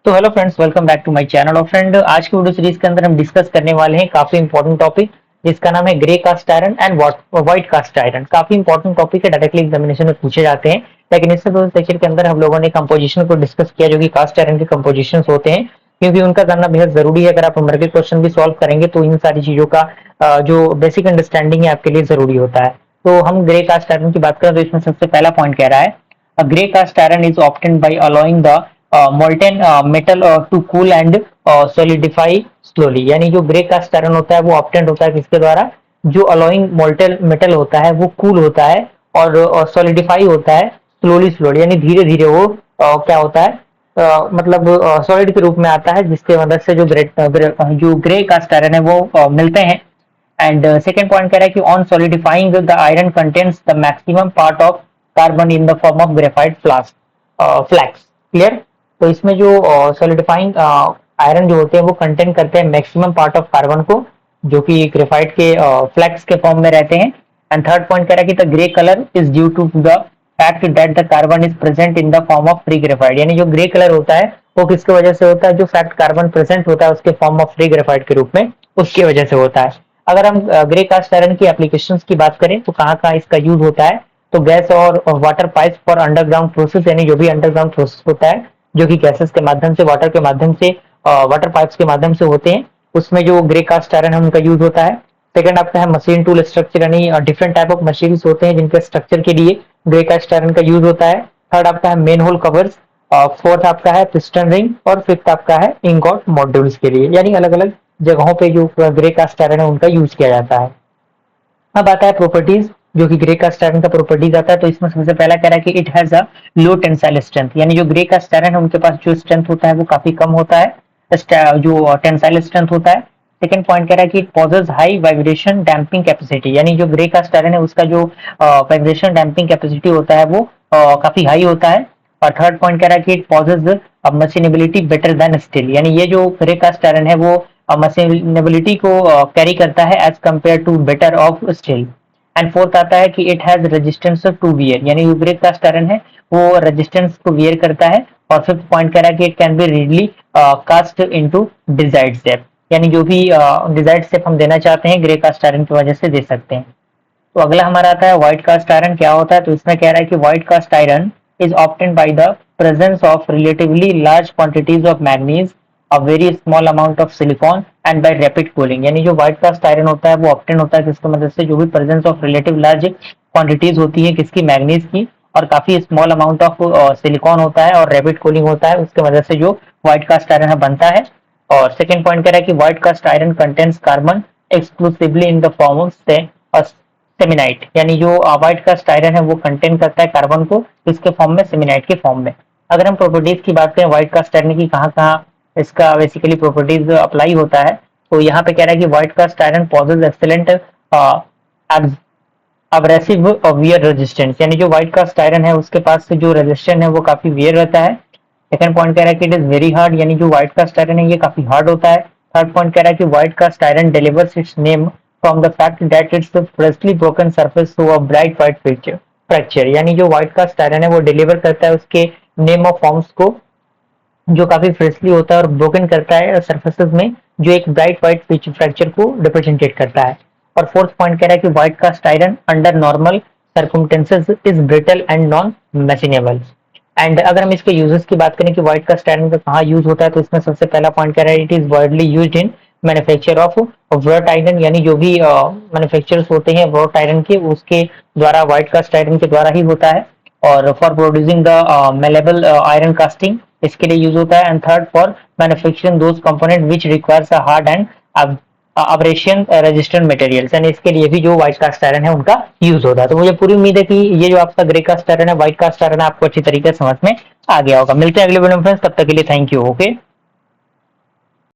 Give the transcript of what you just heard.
तो hello friends, welcome back to my channel. और friend, आज की वीडियो सीरीज के अंदर हम डिस्कस करने वाले हैं काफी इंपॉर्टेंट टॉपिक जिसका नाम है grey cast iron and white cast iron. काफी इंपॉर्टेंट टॉपिक है, डायरेक्टली एग्जामिनेशन में पूछे जाते हैं। लेकिन इससे पहले सेक्शन के अंदर हम लोगों ने कंपोजिशन को डिस्कस किया, जो कि कास्ट आयरन के कंपोजिशन होते हैं, क्योंकि उनका जानना बेहद जरूरी है। अगर आप नंबर के क्वेश्चन भी सॉल्व करेंगे तो इन सारी चीजों का जो बेसिक अंडरस्टैंडिंग है आपके लिए जरूरी होता है। तो हम ग्रे कास्ट आयरन की बात करें तो इसमें सबसे पहला पॉइंट कह रहा है, A grey cast iron is obtained by allowing the molten metal to cool and solidify slowly। यानी जो ग्रे कास्ट आयरन होता है वो ऑब्टेंड होता है किसके द्वारा? जो अलोइंग मोल्टेन मेटल होता है वो कूल होता है और सॉलिडिफाई होता है स्लोली स्लोली, यानी धीरे धीरे वो क्या होता है, मतलब सॉलिड के रूप में आता है, जिसके मदद से जो ग्रे कास्ट आयरन है वो मिलते हैं। एंड सेकेंड पॉइंट कह रहा है कि on solidifying the iron contains the maximum part of carbon in the form of graphite flakes. Clear? तो इसमें जो सॉलिडिफाइंग आयरन जो होते हैं वो कंटेन करते हैं मैक्सिमम पार्ट ऑफ कार्बन को, जो कि ग्रेफाइट के फ्लैक्स के फॉर्म में रहते हैं। एंड थर्ड पॉइंट कह रहा है कि the grey colour is due to the fact that the carbon is present in the form of free graphite. यानी जो ग्रे कलर होता है वो किसकी वजह से होता है? जो फैक्ट कार्बन प्रेजेंट होता है उसके फॉर्म ऑफ फ्री ग्रेफाइट के रूप में, उसकी वजह से होता है। अगर हम ग्रे कास्ट आयरन की एप्लीकेशंस की बात करें तो कहाँ कहाँ इसका यूज होता है, तो गैस और water pipe for underground process, यानी जो भी अंडरग्राउंड प्रोसेस होता है जो कि गैसेस के माध्यम से, वाटर के माध्यम से, वाटर पाइप्स के माध्यम से होते हैं, उसमें जो ग्रे कास्ट आयरन है उनका यूज होता है। सेकंड आपका है मशीन टूल स्ट्रक्चर, यानी डिफरेंट टाइप ऑफ मशीन होते हैं जिनके स्ट्रक्चर के लिए ग्रे कास्ट आयरन का यूज होता है। थर्ड आपका है मेन होल कवर्स। फोर्थ आपका है पिस्टन रिंग। और फिफ्थ आपका है इंगॉट मॉड्यूल्स के लिए, यानी अलग अलग जगहों पे जो ग्रे कास्ट आयरन है उनका यूज किया जाता है। अब आता है प्रॉपर्टीज, जो कि ग्रे कास्ट आयरन का प्रॉपर्टीज आता है। तो इसमें सबसे पहला कह रहा है कि it has a low tensile strength, यानी जो ग्रे कास्ट आयरन है उनके पास जो स्ट्रेंथ होता है वो काफी कम होता है, जो टेंसाइल स्ट्रेंथ होता है। सेकंड पॉइंट कह रहा है कि it possesses high vibration damping capacity, यानी जो ग्रे कास्ट आयरन है उसका जो वाइब्रेशन डैम्पिंग कैपेसिटी होता है वो काफी हाई होता है। और थर्ड पॉइंट कह रहा है कि it possesses machinability better than steel, यानी ये जो ग्रे कास्ट आयरन है वो मशीनेबिलिटी को कैरी करता है as compare to better of steel. And fourth आता है कि it has resistance to wear, यानी जो ग्रे कास्ट आयरन है वो रेजिस्टेंस को वियर करता है। और फिफ्थ पॉइंट कह रहा है कि it can be readily cast into desired shape, यानी जो भी डिजायर्ड शेप हम देना चाहते हैं ग्रे कास्ट आयरन की वजह से दे सकते हैं। तो अगला हमारा आता है व्हाइट कास्ट आयरन क्या होता है। तो इसमें कह रहा है कि white cast iron is obtained by the presence of relatively large quantities of manganese, a very small amount of silicon and by rapid cooling. यानी जो व्हाइट कास्ट आयरन होता है वो ऑब्टेन होता है किसकी मदद से? जो भी presence of relative large quantities होती है किसकी? मैग्नीज की, और काफी स्मॉल अमाउंट ऑफ सिलिकॉन होता है और रैपिड कूलिंग होता है, उसके वजह से जो व्हाइट कास्ट आयरन बनता है। और सेकेंड पॉइंट कह रहा है कि white cast iron contains carbon exclusively in the form of cementite, यानी जो व्हाइट कास्ट आयरन है वो कंटेन करता है कार्बन को किसके फॉर्म में? सेमिनाइट के फॉर्म में। अगर हम प्रॉपर्टीज की बात करें व्हाइट कास्ट आयरन की, कहाँ कहाँ इसका बेसिकली प्रॉपर्टीज अप्लाई होता है, तो यहाँ पे कह रहा है कि white cast iron possesses excellent abrasive wear resistance, यानी जो व्हाइट कास्ट आयरन है उसके पास से जो रेजिस्टेंस है वो काफी वियर रहता है। सेकंड पॉइंट कह रहा है कि इट इज वेरी हार्ड, यानी जो व्हाइट कास्ट आयरन है ये काफी हार्ड होता है। थर्ड पॉइंट कह रहा है कि white cast iron delivers its name from the fact that its freshly broken surface through a bright white fracture, यानी जो व्हाइट कास्ट आयरन है वो डिलीवर करता है उसके नेम ऑफ फॉर्म्स को, जो काफी फ्रेशली होता है और ब्रोकन करता है सरफेसेस में, जो एक ब्राइट व्हाइट फ्रैक्चर को रिप्रेजेंटेट करता है। और फोर्थ पॉइंट कह रहा है कि white cast iron under normal circumstances is brittle and non machinable. And अगर हम इसके यूजेस की बात करें कि व्हाइट कास्ट आयरन का कहाँ यूज होता है, तो इसमें सबसे पहला पॉइंट कह रहा है it is widely used in manufacture of wrought iron, यानी जो भी मैन्युफैक्चरर्स होते हैं व्रॉट आयरन के, उसके द्वारा व्हाइट कास्ट आयरन के द्वारा ही होता है। और for producing the malleable iron casting, इसके लिए यूज होता है। And third for manufacturing those component which requires a hard and abrasion resistant materials, यानी इसके लिए भी जो व्हाइट कास्ट आयरन है उनका यूज होता है। तो मुझे पूरी उम्मीद है कि ये जो आपका ग्रे कास्ट आयरन है, व्हाइट कास्ट आयरन है, आपको अच्छी तरीके से समझ में आ गया होगा। मिलते हैं अगले वीडियो में फ्रेंड्स, तब तक के लिए थैंक यू। ओके।